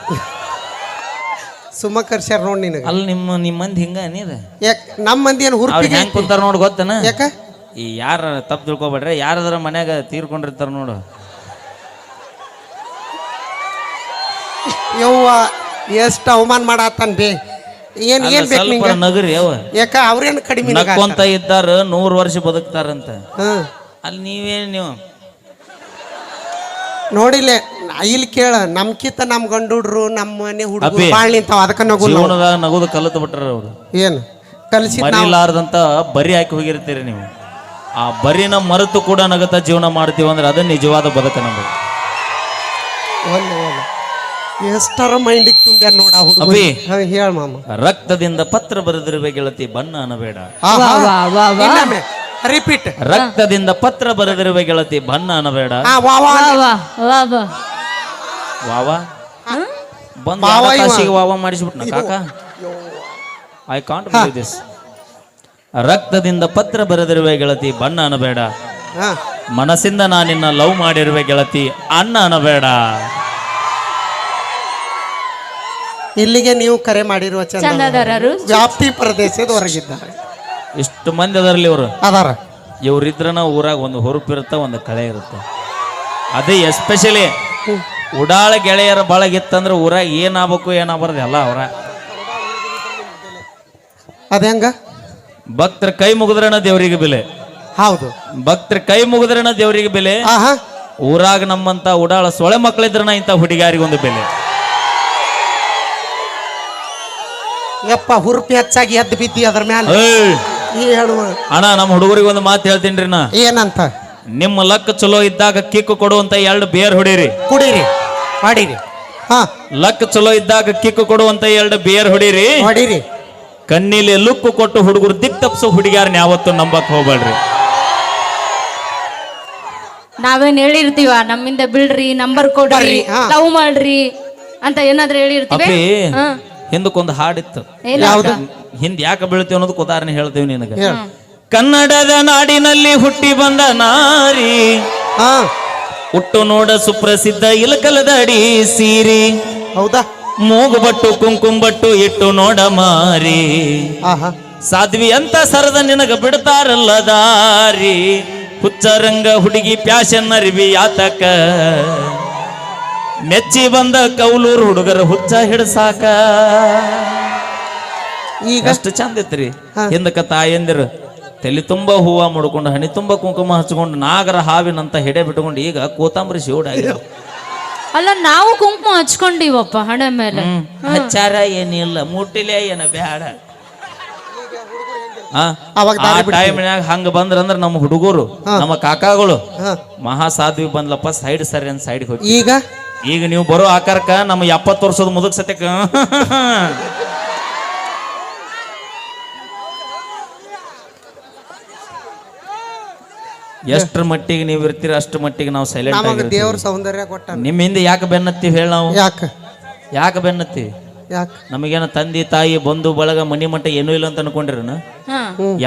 ಸುಮ್ಮ ಕರ್ಸ್ಯಾರ ನೋಡಿ ನಿನಗೆ. ಅಲ್ಲಿ ನಿಮ್ಮ ಮಂದಿ ಹಿಂಗ ನೀದ ಯಾಕ ನಮ್ಮ ಮಂದಿ ಏನು ಅವ್ರು ಹುರುಪಿಗೆ ಹೆಂಗ್ ಕುಂತಾರ ನೋಡು ಗೊತ್ತನ? ಯಾಕ ಈ ಯಾರ ತಪ್ಪು ತಿಳ್ಕೊಬೇಡ್ರಿ, ಯಾರದ್ರ ಮನ್ಯಾಗ ತೀರ್ಕೊಂಡಿರ್ತಾರ ನೋಡು. ಯವ್ವ ಎಷ್ಟು ಅವಮಾನ ಮಾಡತ್ತಾನ ಬೇ. ಏನ್ ಅಲ್ಲ, ಏನ್ ಬೇಕು ಸ್ವಲ್ಪ ನಿಂಗೆ? ನಗರಿ ಯಾವ ಯಾಕ ಅವ್ರೇನು ಕಡಿಮೆ ನಕ್ಕೊಂತ ಇದ್ದಾರ 100 ವರ್ಷ ಬದುಕ್ತಾರಂತ. ಹ್ಮ್ ಅಲ್ಲಿ ನೀವೇನ್ ನೀವು ನೋಡಿಲ್ಲ ಇಲ್ಲಿ ಕೇಳ ನಮ್ಕಿತ್ತ ನಮ್ ಗಂಡುಡ್ರು ನಮ್ಮ ಮನೆ ಹುಡುಗರು ಅಪ್ಪಿ, ಬಾಳ್ ನಿಂತಾವ ಅದಕ್ಕ ನಗು ನಾವು. ಜೀವನದಾಗ ನಗುದು ಕಲಿತು ಬಿಟ್ರ ಅವ್ರು. ಏನು ಕಲಿಸಿ ಮರಿಲಾರ್ದಂತ ಬರಿ ಹಾಕಿ ಹೋಗಿರ್ತೀರಿ ನೀವು. ಆ ಬರಿನ ಮರೆತು ಕೂಡ ನಗತ ಜೀವನ ಮಾಡ್ತೀವಿ ಅಂದ್ರೆ ಅದ ನಿಜವಾದ ಬದುಕ ನಮಗೆ. ಎಷ್ಟರ ಮೈಂಡಿಗೆ ತುಂಬ್ಯಾರ ನೋಡ ಹುಡುಗ. ಅಪ್ಪಿ. ಹೇಳ ಮಾಮ. ರಕ್ತದಿಂದ ಪತ್ರ ಬರೆದಿರುವೆ ಗೆಳತಿ ಬಣ್ಣ ಅನ್ನಬೇಡ. ರಿಪೀಟ್. ರಕ್ತದಿಂದ ಪತ್ರ ಬರೆದಿರುವೆ ಗೆಳತಿ ಬಣ್ಣ ಅನ್ನಬೇಡ. ವಾವ ಬಂದು ತಾಸಿಗೆ ವಾವ ಮಾಡಿಸ್ಬಿಟ್ನ ಕಾಕ. I can't believe this. ರಕ್ತದಿಂದ ಪತ್ರ ಬರೆದಿರುವೆ ಗೆಳತಿ ಬಣ್ಣ ಅನ್ನಬೇಡ. ಮನಸ್ಸಿಂದ ನಾನಿನ್ನ ಲವ್ ಮಾಡಿರುವೆ ಗೆಳತಿ ಅಣ್ಣ ಅನ್ನಬೇಡ. ಇಲ್ಲಿಗೆ ನೀವು ಕರೆ ಮಾಡಿರುವ ಚಂದದಾರರು ವ್ಯಾಪ್ತಿ ಪ್ರದೇಶದ ಹೊರಗಿದ್ದಾರೆ. ಇಷ್ಟು ಮಂದಿ ಅದರಲ್ಲಿ ಇವರು ಅದಾರ. ಇವ್ರಿದ್ರನ ಊರಾಗ ಒಂದು ಹುರುಪಿರುತ್ತ, ಒಂದು ಕಳೆ ಇರುತ್ತೆ. ಅದೇ ಎಸ್ಪೆಷಲಿ ಉಡಾಳ ಗೆಳೆಯರ ಬಳಗಿತ್ತಂದ್ರೆ ಊರಾಗ ಏನಾಗಬೇಕು ಏನಾಗಬಾರ್ದು ಎಲ್ಲ ಅವರ. ಅದೇಂಗ ಭಕ್ತರ ಕೈ ಮುಗಿದ್ರನ ದೇವರಿಗೆ ಬೆಲೆ. ಹೌದು, ಭಕ್ತರ ಕೈ ಮುಗಿದ್ರನ ದೇವರಿಗೆ ಬೆಲೆ. ಊರಾಗ ನಮ್ಮಂತ ಉಡಾಳ ಸೊಳೆ ಮಕ್ಕಳಿದ್ರನ ಇಂಥ ಹುಡುಗಿಯಾರಿಗೊಂದು ಬೆಲೆ. ಯಪ್ಪ ಹುರುಪಿ ಹೆಚ್ಚಾಗಿ ಎದ್ದು ಬಿದ್ದಿ ಅದ್ರ ಮ್ಯಾಲ. ಅಣ್ಣ ನಮ್ಮ ಹುಡುಗರಿಗೆ ಒಂದು ಮಾತು ಹೇಳ್ತೀನಿ ನಾ. ಏನಂತ? ನಿಮ್ಮ ಲಕ್ ಚಲೋ ಇದ್ದಾಗ ಕಿಕ್ಕು ಕೊಡುವಂತ 2 ಬೇರ್ ಹೊಡೀರಿ, ಕುಡೀರಿ, ಮಾಡಿರಿ. ಲಕ್ ಚಲೋ ಇದ್ದಾಗ ಕಿಕ್ಕು ಕೊಡುವಂತ 2 ಬೇರ್ ಹೊಡೀರಿ, ಮಾಡಿರಿ. ಕಣ್ಣಿಲಿ ಲುಕ್ಕು ಕೊಟ್ಟು ಹುಡುಗರು ದಿಕ್ ತಪ್ಸು ಹುಡುಗಿಯಾರನ್ನ ಯಾವತ್ತು ನಂಬಕ್ ಹೋಗ್ಬೇಡ್ರಿ. ನಾವೇನ್ ಹೇಳಿರ್ತೀವ ನಮ್ಮಿಂದ ಬಿಡ್ರಿ, ನಂಬರ್ ಕೊಡ್ರಿ, ಲವ್ ಮಾಡ್ರಿ ಅಂತ ಏನಾದ್ರೂ ಹೇಳಿರ್ತೀವಿ. ಹಿಂದಕ್ಕೊಂದು ಹಾಡಿತ್ತು, ಯಾವ್ದು? ಹಿಂದ್ ಯಾಕೆ ಬೀಳ್ತೀವಿ ಅನ್ನೋದಕ್ಕೆ ಉದಾಹರಣೆ ಹೇಳ್ತೇವೆ ನಿನಗೆ. ಕನ್ನಡದ ನಾಡಿನಲ್ಲಿ ಹುಟ್ಟಿ ಬಂದ ನಾರಿ, ಹುಟ್ಟು ನೋಡ ಸುಪ್ರಸಿದ್ಧ ಇಲಕಲದಡಿ ಸೀರಿ. ಹೌದಾ? ಮೂಗುಬಟ್ಟು ಕುಂಕುಂಬಟ್ಟು ಇಟ್ಟು ನೋಡ ಮಾರಿ, ಸಾಧ್ವಿ ಅಂತ ಸರದ ನಿನಗ ಬಿಡ್ತಾರಲ್ಲ ದಾರಿ. ಹುಚ್ಚರಂಗ ಹುಡುಗಿ ಪ್ಯಾಶನ್ ಅರಿವಿ ಯಾತಕ, ಮೆಚ್ಚಿ ಬಂದ ಕೌಲೂರು ಹುಡುಗರ ಹುಚ್ಚ ಹಿಡ್ಸಾಕ. ಈಗ ಅಷ್ಟು ಚಂದ ಇತ್ರಿ. ಹಿಂದಕ್ಕ ತಾಯಂದಿರು ತಲೆ ತುಂಬ ಹೂವ ಮುಡ್ಕೊಂಡು ಹಣಿ ತುಂಬ ಕುಂಕುಮ ಹಚ್ಕೊಂಡು ನಾಗರ ಹಾವಿನಂತ ಹೆಡೆ ಬಿಟ್ಕೊಂಡು ಈಗ ಕೋತಂಬರಿ ಶಿವಡ್ ಆಗಿದೆ. ಅಲ್ಲ ನಾವು ಕುಂಕುಮ ಹಚ್ಕೊಂಡಿವಪ್ಪ ಹಣೆ ಮೇಲೆ. ಹಚ್ಚಾರ ಏನಿಲ್ಲ, ಮುಟ್ಟಿಲೆ ಏನ ಬ್ಯಾಡ. ಆ ಟೈಮ್ನ್ಯಾಗ ಹಂಗ ಬಂದ್ರಂದ್ರ ನಮ್ಮ ಹುಡುಗರು ನಮ್ಮ ಕಾಕಾಗಳು ಮಹಾ ಸಾಧ್ವಿ ಬಂದ್ಲಪ್ಪ ಸೈಡ್ ಸರಿ ಅಂತ ಸೈಡ್ ಹೋಗಿ. ಈಗ ನೀವು ಬರೋ ಆಕಾರಕ್ಕ ನಮ್ಮ 70 ವರ್ಷದ ಮುದುಕ್ ಸತ್ಯಕ್ಕ ಎಷ್ಟ್ರ ಮಟ್ಟಿಗೆ ನೀವು ಇರ್ತೀರ ಅಷ್ಟ್ರ ಮಟ್ಟಿಗೆ ನಾವು ಸೈಲೆಂಟ್ ಆಗಿ ದೇವ್ರ ಸೌಂದರ್ಯ ಕೊಟ್ಟ. ನಿಮ್ಮ ಹಿಂದೆ ಯಾಕೆ ಬೆನ್ನತ್ತೀವಿ ಹೇಳ ನಾವು? ಯಾಕೆ ಬೆನ್ನತ್ತೀವಿ? ನಮಗೇನ ತಂದೆ ತಾಯಿ ಬಂಧು ಬಳಗ ಮನಿ ಮಟ್ಟ ಏನೂ ಇಲ್ಲ ಅಂತ ಅನ್ಕೊಂಡಿರನ?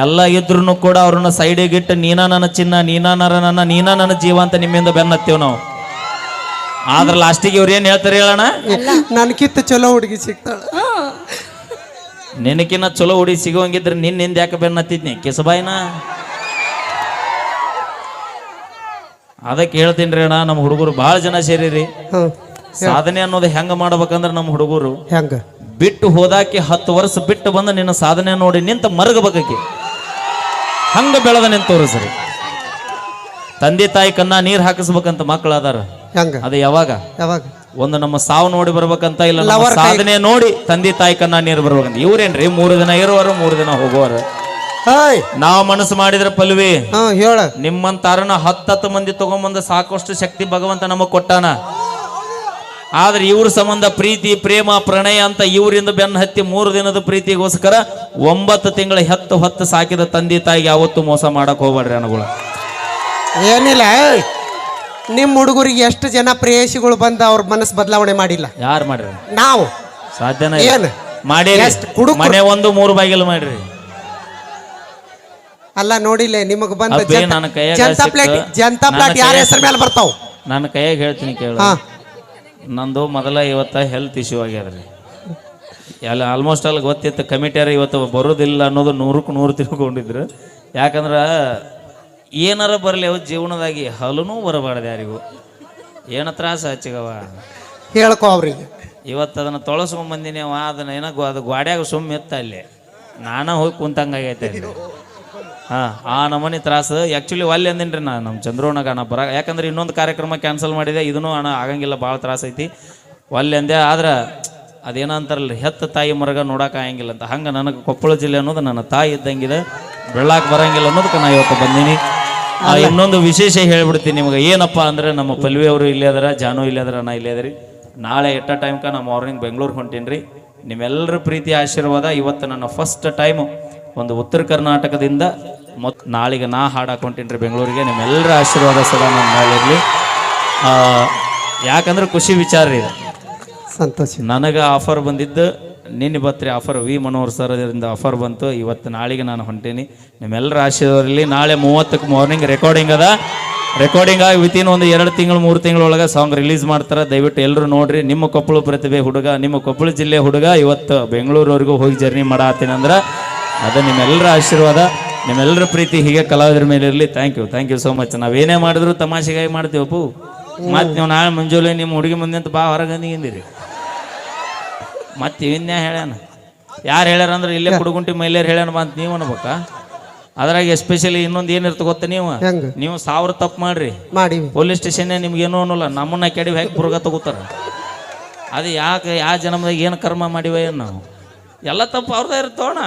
ಎಲ್ಲ ಇದ್ರು ಕೂಡ ಅವ್ರನ್ನ ಸೈಡಿಗೆ ಇಟ್ಟು ನೀನಾ ನನ್ನ ಚಿನ್ನ, ನೀನಾ ನನ್ನ, ನೀನಾ ನನ್ನ ಜೀವ ಅಂತ ನಿಮ್ಮಿಂದ ಬೆನ್ನತ್ತೀವಿ ನಾವು. ಆದ್ರ ಲಾಸ್ಟಿಗೆ ಇವ್ರು ಏನ್ ಹೇಳ್ತಾರೆ ಹೇಳೋಣ? ನನ್ಕಿತ್ತ ಚಲೋ ಹುಡುಗಿ ಸಿಗ್ತಾಳ. ನಿನಕಿನ್ನ ಚಲೋ ಹುಡುಗಿ ಸಿಗೋಂಗಿದ್ರೆ ನಿನ್ನಿಂದ ಯಾಕೆ ಬೆನ್ನತ್ತಿದ್ನಿ ಕೆಸಬಾಯಿನ? ಅದಕ್ಕೆ ಹೇಳ್ತೀನಿ ರೀ ಅಣ್ಣ, ನಮ್ಮ ಹುಡುಗರು ಭಾಳ ಜನ ಸೇರಿರಿ. ಸಾಧನೆ ಅನ್ನೋದು ಹೆಂಗ ಮಾಡ್ಬೇಕಂದ್ರೆ ನಮ್ಮ ಹುಡುಗರು ಹೆಂಗ ಬಿಟ್ಟು ಹೋದಾಕಿ 10 ವರ್ಷ ಬಿಟ್ಟು ಬಂದ ನಿನ್ನ ಸಾಧನೆ ನೋಡಿ ನಿಂತ ಮರಗಬೇಕಿ. ಹಂಗ ಬೆಳೆದ ನಿಂತವ್ರು ಸರಿ. ತಂದೆ ತಾಯಿ ಕನ್ನ ನೀರ್ ಹಾಕಿಸ್ಬೇಕಂತ ಮಕ್ಕಳು ಅದಾರ. ಹೆಂಗ ಅದು ಯಾವಾಗ? ಒಂದು ನಮ್ಮ ಸಾವು ನೋಡಿ ಬರ್ಬೇಕಂತ ಇಲ್ಲ ನಮ್ಮ ಸಾಧನೆ ನೋಡಿ ತಂದೆ ತಾಯಿ ಕನ್ನ ನೀರು ಬರ್ಬೇಕಂತ. ಇವ್ರೇನ್ರಿ 3 ದಿನ ಇರುವರು 3 ದಿನ ಹೋಗುವರು. ನಾವು ಮನಸ್ಸು ಮಾಡಿದ್ರೆ ಪಲ್ವಿ ಹೇಳ ನಿಮ್ಮಂತಾರನ 10 ಮಂದಿ ತಗೊಂಬಂದ ಸಾಕಷ್ಟು ಶಕ್ತಿ ಭಗವಂತ ನಮಗ್ ಕೊಟ್ಟಾನ. ಆದ್ರೆ ಇವ್ರ ಸಂಬಂಧ ಪ್ರೀತಿ ಪ್ರೇಮ ಪ್ರಣಯ ಅಂತ ಇವರಿಂದ ಬೆನ್ನ ಹತ್ತಿ 3 ದಿನದ ಪ್ರೀತಿಗೋಸ್ಕರ 9 ತಿಂಗಳ ಹೊತ್ತು ಸಾಕಿದ ತಂದೆ ತಾಯಿಗೆ ಯಾವತ್ತು ಮೋಸ ಮಾಡಕ್ ಹೋಗ್ಬೇಡ್ರಿ ಅನುಗಳು. ಏನಿಲ್ಲ, ನಿಮ್ಮ ಹುಡುಗರಿಗೆ ಎಷ್ಟು ಜನ ಪ್ರೇಯಸಿಗಳು ಬಂದ ಅವ್ರ ಮನಸ್ಸು ಬದಲಾವಣೆ ಮಾಡಿಲ್ಲ. ಯಾರು ಮಾಡ್ರಿ? ನಾವು ಸಾಧ್ಯನ ಏನು ಮಾಡಿ ಮನೆ 1 ಬಾಗಿಲು ಮಾಡ್ರಿ. ಅಲ್ಲ ನೋಡಿಲ್ಲ ನಿಮಗ್ ಬಂದ ನನ್ನ ಕೈಯಾಗ ಜನತಾ ಪ್ಲಾಟ್ ಯಾರ ಹೆಸರು ಮೇಲೆ ಬರ್ತಾವ? ನನ್ನ ಕೈಯಾಗ ಹೇಳ್ತೀನಿ ಕೇಳ. ನಂದು ಮೊದಲ ಇವತ್ತ ಹೆಲ್ತ್ ಇಶ್ಯೂ ಆಗ್ಯದ್ರಿ. ಎಲ್ಲ ಆಲ್ಮೋಸ್ಟ್ ಅಲ್ಲಿ ಗೊತ್ತಿತ್ತು ಕಮಿಟಿಯರ್ ಇವತ್ತು ಬರೋದಿಲ್ಲ ಅನ್ನೋದು 100ಕ್ಕೆ 100 ತಿಳ್ಕೊಂಡಿದ್ರು. ಯಾಕಂದ್ರ ಏನಾರ ಬರಲಿ ಅವ್ ಜೀವನದಾಗಿ ಹಲುನೂ ಬರಬಾರ್ದು ಯಾರಿಗೂ. ಏನ ತ್ರಾಸ ಹಚ್ಚಿಗವ ಹೇಳ್ಕೊ ಅವ್ರಿಗೆ. ಇವತ್ತು ಅದನ್ನ ತೊಳಸ್ಕೊಂಡ್ ಬಂದಿನಿ. ಅದನ್ನ ಏನೋ ಅದು ಗಾಡ್ಯಾಗ ಸುಮ್ಮ ಎತ್ತ ಅಲ್ಲಿ ನಾನ ಹೋಗಿ ಕುಂತಂಗಾಗೈತೆ. ಆ ನಮನಿ ತ್ರಾಸ ಆ್ಯಕ್ಚುಲಿ ಒಲ್ಲೆ ಅಂದಿನ್ರಿ ನಾ ನಮ್ಮ ಚಂದ್ರೋಣಗ ನಾ ಬರ. ಯಾಕಂದ್ರೆ ಇನ್ನೊಂದು ಕಾರ್ಯಕ್ರಮ ಕ್ಯಾನ್ಸಲ್ ಮಾಡಿದೆ. ಇದನ್ನು ಆಗಂಗಿಲ್ಲ, ಭಾಳ ತ್ರಾಸ ಐತಿ ಒಲ್ಲೆ ಅಂದೆ. ಆದ್ರೆ ಅದೇನೋ ಅಂತಾರಲ್ಲ, ಹೆತ್ತ ತಾಯಿ ಮರಗ ನೋಡಕ್ಕೆ ಆಗಂಗಿಲ್ಲ ಅಂತ. ಹಂಗೆ ನನಗೆ ಕೊಪ್ಪಳ ಜಿಲ್ಲೆ ಅನ್ನೋದು ನನ್ನ ತಾಯಿ ಇದ್ದಂಗಿದೆ, ಬೆಳ್ಳಾಕ್ ಬರಂಗಿಲ್ಲ ಅನ್ನೋದಕ್ಕೆ ನಾ ಇವತ್ತು ಬಂದೀನಿ. ಇನ್ನೊಂದು ವಿಶೇಷ ಹೇಳ್ಬಿಡ್ತೀನಿ ನಿಮಗೆ. ಏನಪ್ಪ ಅಂದ್ರೆ ನಮ್ಮ ಪಲ್ವಿ ಅವರು ಇಲ್ಲೇ ಅದರ, ಜಾನು ಇಲ್ಲೇ ಅದರ, ನಾ ಇಲ್ಲೇ ಅದರಿ. ನಾಳೆ ಎಟ್ಟ ಟೈಮ್ಕ ನಾ ಮಾರ್ನಿಂಗ್ ಬೆಂಗಳೂರಿಗೆ ಹೊಂಟೀನಿ ರೀ. ನಿಮ್ಮೆಲ್ಲರ ಪ್ರೀತಿ ಆಶೀರ್ವಾದ. ಇವತ್ತು ನನ್ನ ಫಸ್ಟ್ ಟೈಮು ಒಂದು ಉತ್ತರ ಕರ್ನಾಟಕದಿಂದ ನಾಳೆಗೆ ನಾ ಹಾಡಾಕ್ ಹೊಂಟೀನಿ ರೀ ಬೆಂಗಳೂರಿಗೆ. ನಿಮ್ಮೆಲ್ಲರ ಆಶೀರ್ವಾದ ಸದಾ ನನ್ನ ಮೇಲಿರಲಿ. ಯಾಕಂದ್ರೆ ಖುಷಿ ವಿಚಾರ ರೀ ಇದು. ಸಂತೋಷ. ನನಗೆ ಆಫರ್ ಬಂದಿದ್ದು ನಿನ್ನೆ ಬತ್ರಿ ಆಫರ್. ವಿ ಮನೋಹರ್ ಸರ್ ಅದರಿಂದ ಆಫರ್ ಬಂತು. ಇವತ್ತು ನಾಳೆಗೆ ನಾನು ಹೊಂಟೀನಿ. ನಿಮ್ಮೆಲ್ಲರ ಆಶೀರ್ವಾದದಲ್ಲಿ ನಾಳೆ 30ಕ್ಕೆ ಮಾರ್ನಿಂಗ್ ರೆಕಾರ್ಡಿಂಗ್ ಅದ. ರೆಕಾರ್ಡಿಂಗ್ ಆಗಿ ವಿತಿನ್ ಒಂದು 2 ತಿಂಗಳು 3 ತಿಂಗಳೊಳಗೆ ಸಾಂಗ್ ರಿಲೀಸ್ ಮಾಡ್ತಾರೆ. ದಯವಿಟ್ಟು ಎಲ್ಲರೂ ನೋಡ್ರಿ. ನಿಮ್ಮ ಕೊಪ್ಪಳ ಪ್ರತಿಭೆ ಹುಡುಗ, ನಿಮ್ಮ ಕೊಪ್ಪಳ ಜಿಲ್ಲೆ ಹುಡುಗ ಇವತ್ತು ಬೆಂಗಳೂರವರೆಗೂ ಹೋಗಿ ಜರ್ನಿ ಮಾಡತ್ತೀನಿ ಅಂದ್ರೆ ಅದು ನಿಮ್ಮೆಲ್ಲರ ಆಶೀರ್ವಾದ, ನಿಮ್ಮೆಲ್ಲರ ಪ್ರೀತಿ ಹೀಗೆ ಕಲಾವಿದರ ಮೇಲೆ ಇರಲಿ. Thank you so much. ನಾವೇನೇ ಮಾಡಿದ್ರು ತಮಾಷೆಗಾಗಿ ಮಾಡ್ತೀವಿ ಅಪ್ಪು. ಮತ್ತು ನೀವು ನಾಳೆ ಮುಂಜಾನೆ ನಿಮ್ಮ ಹುಡುಗಿ ಮುಂದೆ ಅಂತ ಬಾ ಹೊರಗಂದಿರಿ. ಮತ್ತೆ ಇನ್ಯಾ ಹೇಳ್ಯಾನ, ಯಾರು ಹೇಳ್ಯಾರ ಅಂದ್ರೆ ಇಲ್ಲೇ ಕುಡುಗುಂಟಿ ಮೈಲೇರು ಹೇಳ್ಯಾನ ಬಂತ ನೀವು ಅನ್ಬೇಕಾ? ಅದ್ರಾಗ ಎಸ್ಪೆಷಲಿ ಇನ್ನೊಂದು ಏನಿರ್ತ ಗೊತ್ತ, ನೀವು 1000 ತಪ್ಪು ಮಾಡ್ರಿ ಪೊಲೀಸ್ ಸ್ಟೇಷನ್ ನಿಮ್ಗೆ ಏನೋ ಅನ್ನೋಲ್ಲ, ನಮ್ಮನ್ನ ಕೆಡಿ ಹೇಗೆ ಬುರ್ಗ ತಗೋತಾರ. ಅದು ಯಾಕೆ ಯಾವ ಜನ್ಮದಾಗ ಏನು ಕರ್ಮ ಮಾಡಿವ ಏನು? ನಾವು ಎಲ್ಲ ತಪ್ಪು ಅವ್ರದ್ದೇ ಇರ್ತೋಣ.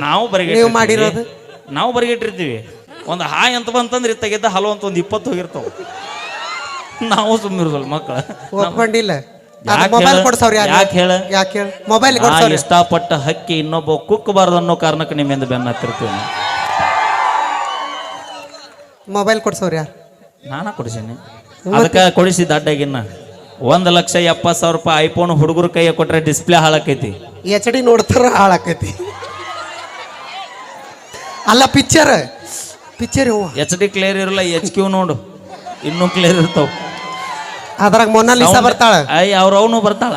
ನಾವು ಬರಿಗಿಟ್ಟಿರೋದು ನಾವು ಬರಿಗಿಟ್ಟಿರ್ತೀವಿ. ಒಂದು ಹಾಯ್ ಅಂತ ಬಂತಂದ್ರೆ ಇತ್ತಾಗಿದ್ದ ಹಲೋ ಅಂತ ಒಂದು 20 ಹೋಗಿರ್ತಾವ. ನಾವು ಸುಮ್ಮಿರೋದಲ್ಲ ಮಕ್ಕಳು. ಒಪ್ಕೊಂಡಿಲ್ಲ. ಇಷ್ಟಪಟ್ಟ ಹಕ್ಕಿ ಇನ್ನೊಬ್ಬ ಕುಕ್ಕಬಾರ್ದು ಅನ್ನೋ ಕಾರಣಕ್ಕೆ ನಿಮ್ಮಿಂದ ಬೆನ್ನ ಹತ್ತಿರ್ತೀವಿ. ಮೊಬೈಲ್ ಕೊಡ್ಸವ್ರಿ ನಾನ ಕೊಡಿಸೀನಿ. ಅದಕ್ಕೆ ಕೊಡಿಸಿದ ಅಡ್ಡಾಗಿನ್ನ 1,70,000 ರೂಪಾಯಿ ಐಫೋನ್ ಹುಡುಗರು ಕೈಯ ಕೊಟ್ರೆ ಡಿಸ್ಪ್ಲೇ ಹಾಳಾಕೈತಿ. HD ನೋಡ್ತಾರ ಹಾಳಾಕೈತಿ. ಅಲ್ಲ ಪಿಕ್ಚರ್ HD ಕ್ಲಿಯರ್ ಇರಲ್ಲ. HQ ನೋಡು ಇನ್ನೂ ಕ್ಲಿಯರ್ ಇರ್ತಾವ. ಅದ್ರಾಗ ಮೊನಾಲಿಸಾ ಬರ್ತಾಳ. ಅವ್ರವನು ಬರ್ತಾಳ.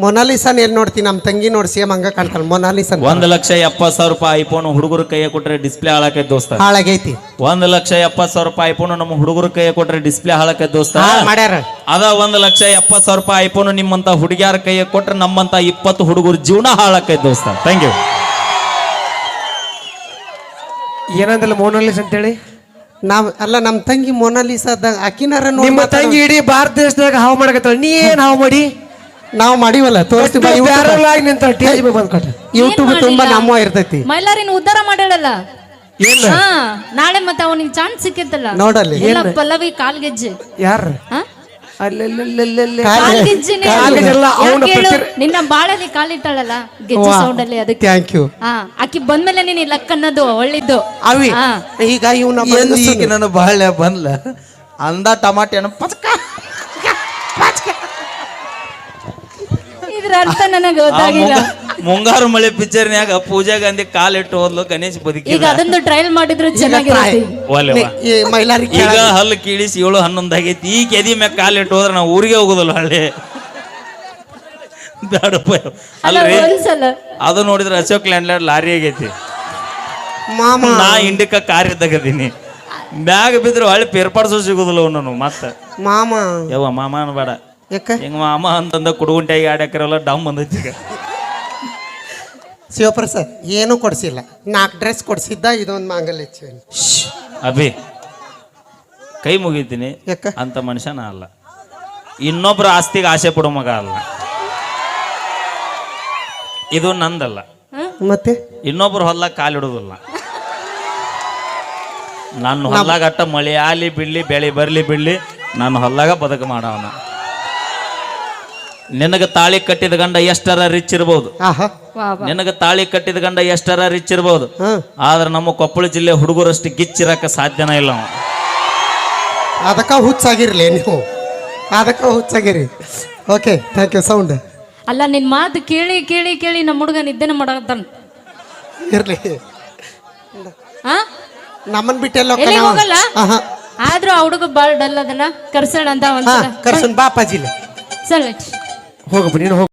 ಮೊನಾಲಿಸಾನ್ ಎಲ್ಲಿ ನೋಡ್ತೀನಿ? ನಮ್ಮ ತಂಗಿ ನೋಡಿ ಸೇಮ್ ಹಂಗ ಕಾಣ್ತಾಳ ಮೊನಾಲಿಸಾ. 1,70,000 ರೂಪಾಯಿ ಐಫೋನ್ ಹುಡುಗರು ಕೈಯ ಕೊಟ್ರೆ ಡಿಸ್ಪ್ಲೇ ಹಾಳಾಕೈತಿ ದೋಸ್ತ. ಹಾಳಾಗೈತಿ. 1,70,000 ರೂಪಾಯಿ ಐಫೋನ್ ನಮ್ಮ ಹುಡುಗರು ಕೈಯ ಕೊಟ್ರೆ ಡಿಸ್ಪ್ಲೇ ಹಾಳಾಕೈತಿ ದೋಸ್ತ. ಮಾಡ್ಯಾರ. ಅದ 1,70,000 ರೂಪಾಯಿ ಐಫೋನ್ ನಿಮ್ಮಂತ ಹುಡುಗಿಯಾರ ಕೈಯ ಕೊಟ್ರೆ ನಮ್ಮಂತ 20 ಹುಡುಗರು ಜೀವನ ಹಾಳಾಕೈತಿ ದೋಸ್ತ. Thank you. ಏನಂದಲ್ಲ ಮೊನಾಲಿಸ್ ಅಂತೇಳಿ? ನಮ್ಮ ತಂಗಿ ಮೊನಾಲಿಸಾದ ಅಕಿನಾರ. ನಿಮ್ಮ ತಂಗಿ ಇಡೀ ಭಾರತ ದೇಶದಾಗ ಹಾವು ಮಾಡಕತ್ತಾಳ, ನೀ ಏನ್ ಹಾವು ಮಾಡಿ? ನಾವು ಮಾಡಿವಲ್ಲ, ತೋರಿಸ್ತೀವಿ. ಯೂಟ್ಯೂಬ್ ತುಂಬಾ ನಮ್ಮ ಇರ್ತೈತಿ. ಮೈಲಾರಿನ ಉದ್ಧಾರ ಮಾಡಲ್ಲ ನಾಳೆ. ಮತ್ತೆ ಅವನಿಗೆ ಚಾನ್ಸ್ ಸಿಕ್ಕಿತ್ತಲ್ಲ ನೋಡಲ್ಲಿ. ಪಲ್ಲವಿ ಕಾಲ್ಗೆಜ್ಜೆ ಯಾರ ನಿನ್ನ ಬಾಳಲ್ಲಿ ಕಾಲಿಟ್ಟಾಳಲ್ಲ ಗೆಜ್ಜೆ ಸೌಂಡ್ ಅಲ್ಲಿ. ಅದಕ್ಕೆ ಥ್ಯಾಂಕ್ ಯು. ಆಕಿ ಬಂದ್ಮೇಲೆ ನೀನ್ ಲಕ್ ಅನ್ನೋದು ಒಳ್ಳಿದ್ದು. ಈಗ ಇವನು ನನ್ನ ಬಾಳೆ ಬಂದ್ಲ ಅಂದ ಟಮಾಟೆ ಇದ್ರ ಅರ್ಥ ನನಗೆ ಗೊತ್ತಾಗಿಲ್ಲ. ಮುಂಗಾರು ಮಳೆ ಪಿಕ್ಚರ್ನ್ಯಾಗ ಪೂಜಾ ಗಾಂಧಿ ಕಾಲಿಟ್ಟು ಹೋದ್ಲು, ಗಣೇಶ್ ಬದುಕಿ. ಈಗ ಅದೊಂದು ಟ್ರಯಲ್ ಮಾಡಿದ್ರು ಚೆನ್ನಾಗಿರುತ್ತೆ. ಈಗ ಹಲ್ಲು ಕೀಳಿಸಿ 7-11 ಆಗೈತಿ. ಈ ಕೆದಿ ಮ್ಯಾಗ ಕಾಲಿಟ್ಟು ಹೋದ್ರೆ ನಾವು ಊರಿಗೆ ಹೋಗೋದಲ್ಲ ಹಳ್ಳಿ. ಬೇಡಪ್ಪ ಅಲ್ರಿ. ಅದು ನೋಡಿದ್ರೆ ಅಶೋಕ್ ಲ್ಯಾಂಡ್ಲಾರ್ಡ್ ಲಾರಿ ಆಗೈತಿ. ನಾ ಇಂಡಿಕ ಕಾರ್ ಇದ್ದಾಗದೀನಿ. ಬ್ಯಾಗ್ ಬಿದ್ರೆ ಹಳ್ಳಿ ಪೇರ್ಪಾಡ್ಸೋ ಸಿಗೋದಿಲ್ಲ ಅವನು. ಮತ್ತೆ ಯವ್ವ ಮಾಮ ಅನ್ಬೇಡ. ಹೆಂಗ ಮಾಮ ಅಂತಂದ ಕುಡುಗುಂಟಾಗಿ ಆಡ್ಯಾಕಿರಲ್ಲ ಡಮ್ ಬಂದೈತಿ. ಈಗ ಶಿವಪ್ರಸಾದ್ ಏನೂ ಕೊಡ್ಸಿಲ್ಲ. 4 ಡ್ರೆಸ್ ಕೊಡ್ಸಿದ್ದ, ಇದೊಂದು ಮಾಂಗಲ್ಯ ಚೈನ್. ಅಭಿ ಕೈ ಮುಗಿತೀನಿ ಅಂತ ಮನುಷ್ಯನ ಅಲ್ಲ. ಇನ್ನೊಬ್ರ ಆಸ್ತಿಗೆ ಆಸೆ ಪಡೋ ಮಗ ಅಲ್ಲ. ಇದು ನಂದಲ್ಲ. ಮತ್ತೆ ಇನ್ನೊಬ್ರು ಹೊಲ್ದಾಗ ಕಾಲಿಡುದಿಲ್ಲ. ನನ್ನ ಹೊಲ್ದಾಗ ಅಟ್ಟ ಮಳೆ ಆಲಿ ಬಿಡ್ಲಿ ಬೆಳೆ ಬರ್ಲಿ ಬಿಡ್ಲಿ ನಾನು ಹೊಲ್ದಾಗ ಬದುಕು ಮಾಡವನ. ನಿನಗೆ ತಾಳಿ ಕಟ್ಟಿದ ಗಂಡ ಎಷ್ಟರ ರಿಚ್ ಇರ್ಬೋದು, ಆಹಾ ನಿನಗೆ ತಾಳಿ ಕಟ್ಟಿದ ಗಂಡ ಎಷ್ಟರ ರಿಚ್ ಇರ್ಬೋದು, ಆದ್ರೆ ನಮ್ಮ ಕೊಪ್ಪಳ ಜಿಲ್ಲೆ ಹುಡುಗರಷ್ಟು ಗಿಚ್ಚಿರಕ್ಕೆ ಸಾಧ್ಯನೇ ಇಲ್ಲ ಅವ. ಅದಕ್ಕ ಹುಚ್ಚಾಗಿರ್ಲಿ ನೀವು, ಅದಕ್ಕ ಹುಚ್ಚಾಗಿರಿ. Okay thank you. ಸೌಂಡ್ ಅಲ್ಲ ನಿನ್ ಮಾತು ಕೇಳಿ ಕೇಳಿ ಕೇಳಿ ನಮ್ಮ ಹುಡುಗ ನಿದ್ದೆನ ಮಾಡಕತ್ತಾನ. ಇರ್ಲಿ, ಹಾ ನಮ್ಮನ್ ಬಿಟ್ಟೆಲ್ಲ ಎಲ್ಲಿ ಹೋಗಲ್ಲ. ಆದ್ರೂ ಆ ಹುಡುಗ ಬಾಳ್ ಡಲ್ ಅದಲ್ಲ, ಕರ್ಸೋಣ ಅಂತ ಒಂದ್ಸಲ ಕರ್ಸನ್ ಬಾಪಾಜಿಲ್ಲ ಸಲ ಹೋಗಪ್ಪ ನೀನು ಹೋಗು.